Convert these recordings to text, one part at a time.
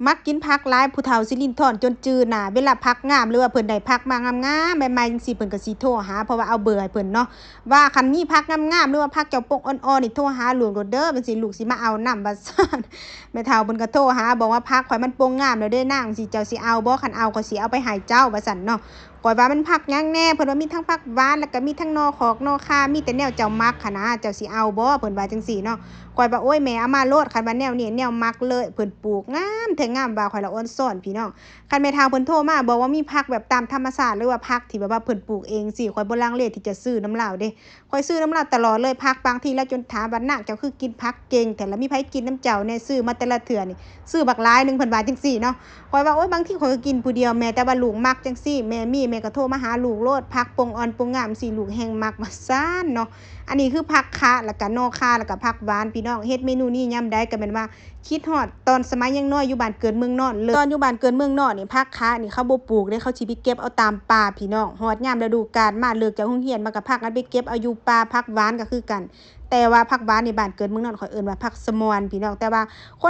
มักกินผักหลายผู้เฒ่าสิลิ้นทอนจนจืดน่ะเวลาผักงามหรือว่าเพิ่นได้ผักมางามๆใหม่ๆจังซี่เพิ่นก็สิโทรหาเพราะว่าเอาเบอร์ให้เพิ่นเนาะว่าคันมีผักงามๆหรือว่าผักเจ้าปกอ่อนๆนี่โทรหาลูกโลดเด้อจั่งซี้ลูกสิมาเอานำว่าซั่นแม่เฒ่าเพิ่นก็โทรหาบอกว่าผักข่อยมันปงงามแล้วเด้อนางสิเจ้าสิเอาบ่คันเอาข้อยสิเอาไปให้เจ้าว่าซั่นเนาะข้อยว่ามันผักหยังแหน่เพิ่นว่ามีทั้งผักหวานแล้วก็มีทั้งหน่อขอกหน่อข่ามีแต่แนวเจ้ามักหั้นนะเจ้าสิเอาบ่เพิ่นว่าจังซี่เนาะ ข้อยว่าโอ้ยแม่เอามาโลดคันว่าแนวนี้แนวมักเลยเพิ่นปลูกงามแท้งามว่าข้อยละอ่อนซ้อนพี่น้องคันแม่ทางเพิ่นโทรมาบอกว่ามีผักแบบตามธรรมชาติหรือว่าผักที่แบบว่าเพิ่นปลูกเองสิข้อยบ่ลังเลที่จะซื้อนำเลาเด้ข้อยซื้อนำเลาตลอดเลยผักบางทีแล้วจนถามว่านางเจ้าคือกินผักเก่งแท้แล้วมีไผกินนำเจ้าแน่ซื้อมาแต่ละเทื่อนี่ซื้อบักหลายหนึงเพิ่นว่าจังซี่เนาะข้อยว่าโอ๊ยบางทีข้อยก็กินผู้เดียวแม่แต่ว่าลูกมักจังซี่แม่มีแม่ก็โทรมาหาลูกโลดผักปงอ่อนปงงามสิลูกแฮงมักว่าซั่นเนาะ อันนี้คือผักคะแล้วก็นอข่าแล้วก็ผักหวานพี่น้องเฮ็ดเมนูนี้ยามใดก็แม่นว่าคิดฮอดตอนสมัยยังน้อยอยู่บ้านเกิดเมืองนอนเลยตอนอยู่บ้านเกิดเมืองนอนนี่ผักคะนี่เขาบ่ปลูกเด้เขาสิไปเก็บเอาตามป่าพี่น้องฮอดยามฤดูกาลมาเลิกจากโรงเรียนมาก็พากันไปเก็บเอาอยู่ป่าผักหวานก็คือกันแต่ว่าผักหวานนี่บ้านเกิดเมืองนอนข้อยเอิ้นว่าผักสะมอนพี่น้องแต่ว่าค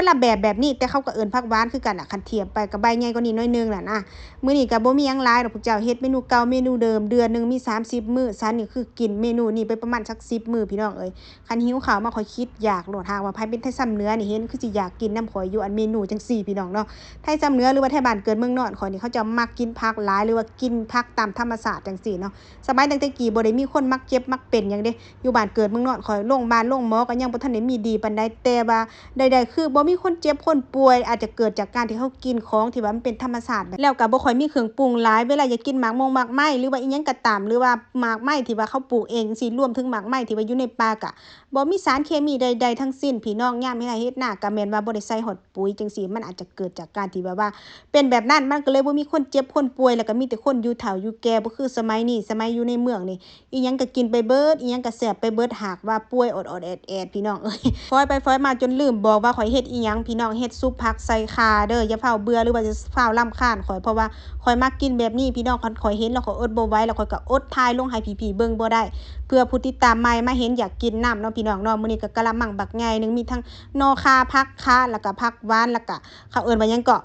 นละแบบนี้แต่เขาก็เอิ้นผักหวานคือกันน่ะคันเทียบไปก็ใบใหญ่กว่านี้หน่อยนึงน่ะนะมื้อนี้ก็บ่มีหยังหลายดอกพวกเจ้าเฮ็ดเมนูเก่าเมนูเดิมเดือนหนึงมี30มื้อฉันนี่คือกินเมนูนี้ไปประมาณสัก10มื้อพี่น้องเอ้ยคันหิวข้าวมาข้อยคิดอยากโลดหากว่าไผเป็นไทซ้ำเหนือนี่เห็นคือสิอยากกินนำข้อยอยู่อันเมนูจังซี่พี่น้องเนาะไทซ้ำเหนือหรือว่าไทบ้านเกิดเมืองนอนข้อยนี่เขาจะมักกินผักหลายหรือว่ากินผักตามธรรมชาติจังซี่เนาะสมัยตั้งแต่กี้บ่ได้มีคนมักเจ็บมักเป็นหยังเด้อยู่บ้านเกิดเมืองนอนข้อยโรงบาลโรงหมอก็ยังบ่ทันได้มีดีปานใดแต่ว่าใดๆคือบ่มีคนเจ็บคนป่วยอาจจะเกิดจากการที่เขากินของที่ว่ามันเป็นธรรมชาติแล้วก็บ่ค่อยมีเครื่องปรุงหลายเวลาอยากกินหมากมงหมากไม้หรือว่าอิหยังก็ตามหรือว่าหมากไม้ที่ว่าเขาปลูกเองจังซี่รวมถึงหมากไม้ที่ว่าอยู่ในป่าก็บ่มีสารเคมีใดๆทั้งสิ้นพี่น้องยามเฮ็ดนาก็แม่นว่าบ่ได้ใส่ฮอดปุ๋ยจังซี่มันอาจจะเกิดจากการที่แบบว่าเป็นแบบนั้นมันก็เลยบ่มีคนเจ็บคนป่วยแล้วก็มีแต่คนอยู่เฒ่าอยู่แก่บ่คือสมัยนี้สมัยอยู่ในเมืองนี่อิหยังก็กินไปเบิดอิหยังก็แซ่บไปเบิดหากว่าป่วยออดๆแอดๆพี่น้องเอ้ย ฟ้อยไปฟ้อยมาจนลืมบอกว่าข้อยเฮ็ดอีหยังพี่น้องเฮ็ดซุปผักใส่ข่าเด้ออย่าเฝ้าเบื่อหรือว่าจะเฝ้ารำคาญข้อยเพราะว่าข้อยมักกินแบบนี้พี่น้องคันข้อยเห็นแล้วข้อยอดบ่ไหวแล้วข้อยก็อดถ่ายลงให้พี่ๆเบิ่งบ่ได้เพื่อผู้ติดตามใหม่มาเห็นอยากกินนำเนาะพี่น้องเนาะมื้อนี้ก็กะละมังบักใหญ่หนึงมีทั้งหน่อข่าผักคะแล้วก็ผักหวานแล้วก็เขาเอิ้นว่าหยังก็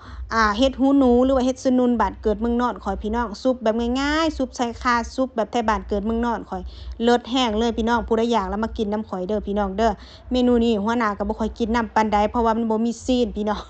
เฮ็ดหูหนูหรือว่าเฮ็ดสนุนบ้านเกิดเมืองนอนข้อยพี่น้องซุปแบบง่ายๆซุปใส่ข่าซุปแบบไทบ้านเกิดเมืองนอนข้อยเลิศแฮงเลยพี่น้องผู้ใดอยากแล้วมากินนำข้อยเด้อพี่น้องเด้อ เมนูนี้หัวหน้าก็บ่ค่อยกินนำปานใดเพราะว่ามันบ่มีซีนพี่น้อง